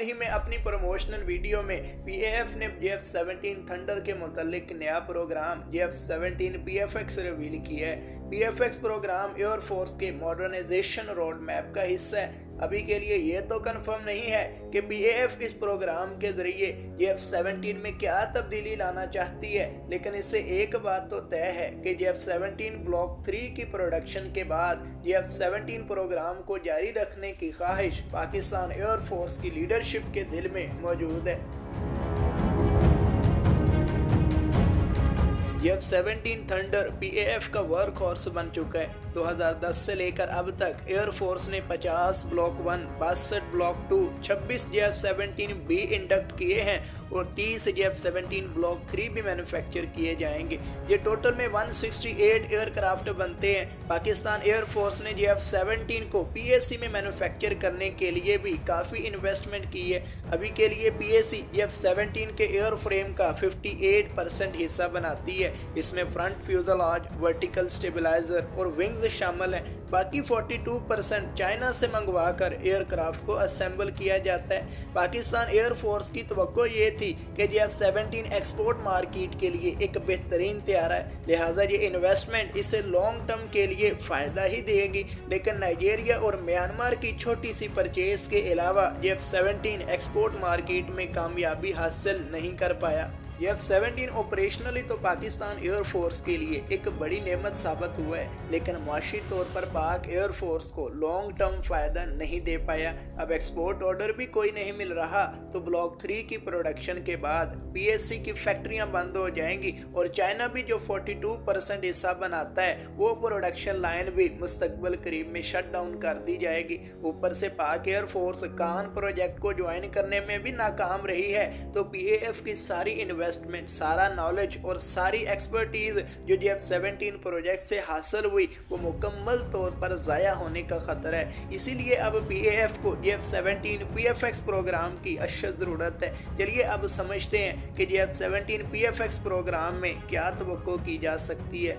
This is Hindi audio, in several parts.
हाल ही में अपनी प्रमोशनल वीडियो में PAF ने JF-17 थंडर के मुतालिक नया प्रोग्राम JF-17 PFX रिवील किया है। PFX प्रोग्राम एयरफोर्स के मॉडर्नाइजेशन रोड मैप का हिस्सा है। अभी के लिए ये तो कंफर्म नहीं है कि PAF इस प्रोग्राम के जरिए JF-17 में क्या तब्दीली लाना चाहती है, लेकिन इससे एक बात तो तय है कि JF-17 ब्लॉक 3 की प्रोडक्शन के बाद JF-17 प्रोग्राम को जारी रखने की ख्वाहिश पाकिस्तान एयरफोर्स की लीडरशिप के दिल में मौजूद है। JF-17 थंडर PAF का वर्क हॉर्स बन चुका है। 2010 से लेकर अब तक एयरफोर्स ने 50 block 1, 62 block 2, 26 JF-17 B induct किए हैं और 30 JF-17 ब्लॉक 3 भी मैन्युफैक्चर किए जाएंगे। ये टोटल में 168 एयरक्राफ्ट बनते हैं। पाकिस्तान एयरफोर्स ने JF-17 को PAC में मैन्युफैक्चर करने के लिए भी काफ़ी इन्वेस्टमेंट की है। अभी के लिए PAC JF-17 के एयर फ्रेम का 58% हिस्सा बनाती है। इसमें फ्रंट फ्यूजलाज, वर्टिकल स्टेबलाइजर और विंग्स शामिल हैं। बाकी 42% चाइना से मंगवाकर एयरक्राफ्ट को असेंबल किया जाता है। पाकिस्तान एयरफोर्स की तवक्को ये थी कि JF-17 एक्सपोर्ट मार्केट के लिए एक बेहतरीन तैयार है, लिहाजा ये इन्वेस्टमेंट इसे लॉन्ग टर्म के लिए फ़ायदा ही देगी। लेकिन नाइजीरिया और म्यांमार की छोटी सी परचेज के अलावा JF-17 एक्सपोर्ट मार्केट में कामयाबी हासिल नहीं कर पाया। JF-17 ऑपरेशनली तो पाकिस्तान एयरफोर्स के लिए एक बड़ी नेमत साबित हुआ है, लेकिन माशी तौर पर पाक एयरफोर्स को लॉन्ग टर्म फ़ायदा नहीं दे पाया। अब एक्सपोर्ट ऑर्डर भी कोई नहीं मिल रहा तो ब्लॉक 3 की प्रोडक्शन के बाद PAC की फैक्ट्रियां बंद हो जाएंगी और चाइना भी जो 42% हिस्सा बनाता है वो प्रोडक्शन लाइन भी मुस्तकबिल करीब में शट डाउन कर दी जाएगी। ऊपर से पाक एयरफोर्स कान प्रोजेक्ट को ज्वाइन करने में भी नाकाम रही है, तो PAF की सारी इन्वेस्टमेंट, सारा नॉलेज और सारी एक्सपर्टीज जो JF-17 प्रोजेक्ट से हासिल हुई वो मुकम्मल तौर पर ज़ाया होने का खतरा है। इसीलिए अब PAF को JF-17 PFX प्रोग्राम की अशद ज़रूरत है। चलिए अब समझते हैं कि JF-17 PFX प्रोग्राम में क्या तवक्को की जा सकती है।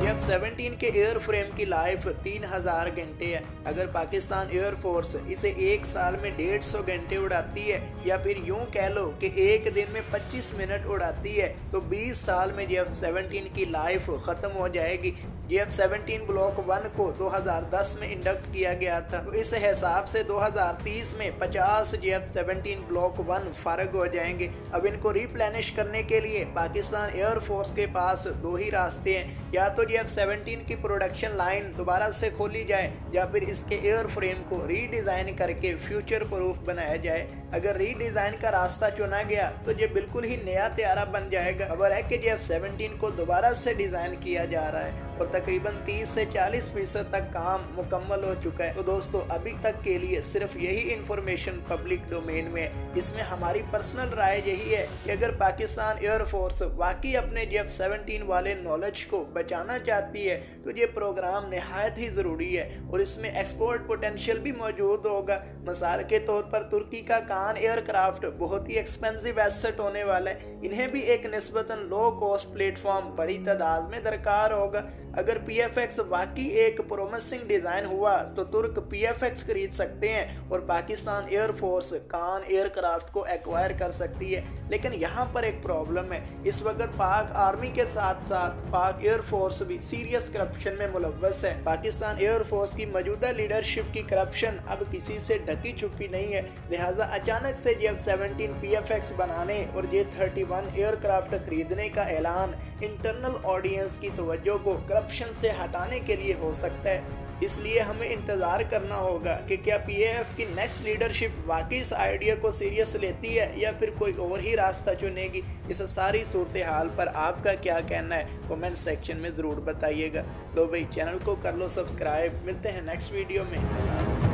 JF-17 के एयर फ्रेम की लाइफ 3000 घंटे है। अगर पाकिस्तान एयरफोर्स इसे एक साल में 150 घंटे उड़ाती है या फिर यूं कह लो कि एक दिन में 25 मिनट उड़ाती है तो 20 साल में JF-17 की लाइफ ख़त्म हो जाएगी। JF-17 ब्लॉक 1 को 2010 में इंडक्ट किया गया था, तो इस हिसाब से 2030 में 50 JF-17 ब्लॉक 1 फारग हो जाएंगे। अब इनको रिप्लेनिश करने के लिए पाकिस्तान एयरफोर्स के पास दो ही रास्ते हैं, या तो JF-17 की प्रोडक्शन लाइन दोबारा से खोली जाए या फिर इसके एयर फ्रेम को रीडिज़ाइन करके फ्यूचर प्रूफ बनाया जाए। अगर रीडिज़ाइन का रास्ता चुना गया तो ये बिल्कुल ही नया तैयारा बन जाएगा। खबर है कि JF-17 को दोबारा से डिज़ाइन किया जा रहा है और तकरीबन 30 से 40% तक काम मुकम्मल हो चुका है। तो दोस्तों अभी तक के लिए सिर्फ यही इंफॉर्मेशन पब्लिक डोमेन में है। इसमें हमारी पर्सनल राय यही है कि अगर पाकिस्तान एयरफोर्स वाकई अपने JF-17 वाले नॉलेज को बचाना चाहती है तो ये प्रोग्राम नहायत ही ज़रूरी है और इसमें एक्सपोर्ट पोटेंशियल भी मौजूद होगा। मिसाल के तौर पर तुर्की का कान एयरक्राफ्ट बहुत ही एक्सपेंसिव एसेट होने वाला है, इन्हें भी एक निस्बतन लो कॉस्ट प्लेटफॉर्म बड़ी तादाद में दरकार होगा। अगर PFX वाकई एक प्रोमिसिंग डिज़ाइन हुआ तो तुर्क PFX खरीद सकते हैं और पाकिस्तान एयरफोर्स कान एयरक्राफ्ट को एक्वायर कर सकती है। लेकिन यहाँ पर एक प्रॉब्लम है, इस वक्त पाक आर्मी के साथ साथ पाक एयरफोर्स भी सीरियस करप्शन में मुलव्वस है। पाकिस्तान एयरफोर्स की मौजूदा लीडरशिप की करप्शन अब किसी से ढकी छुपी नहीं है, लिहाजा अचानक से JF-17 PFX बनाने और J-31 एयरक्राफ्ट खरीदने का ऐलान इंटरनल ऑडियंस की तवज्जो को करप्शन से हटाने के लिए हो सकता है। इसलिए हमें इंतज़ार करना होगा कि क्या PAF की नेक्स्ट लीडरशिप वाकई इस आइडिया को सीरियस लेती है या फिर कोई और ही रास्ता चुनेगी। इस सारी सूरत हाल पर आपका क्या कहना है कमेंट सेक्शन में ज़रूर बताइएगा। लो भाई चैनल को कर लो सब्सक्राइब। मिलते हैं नेक्स्ट वीडियो में।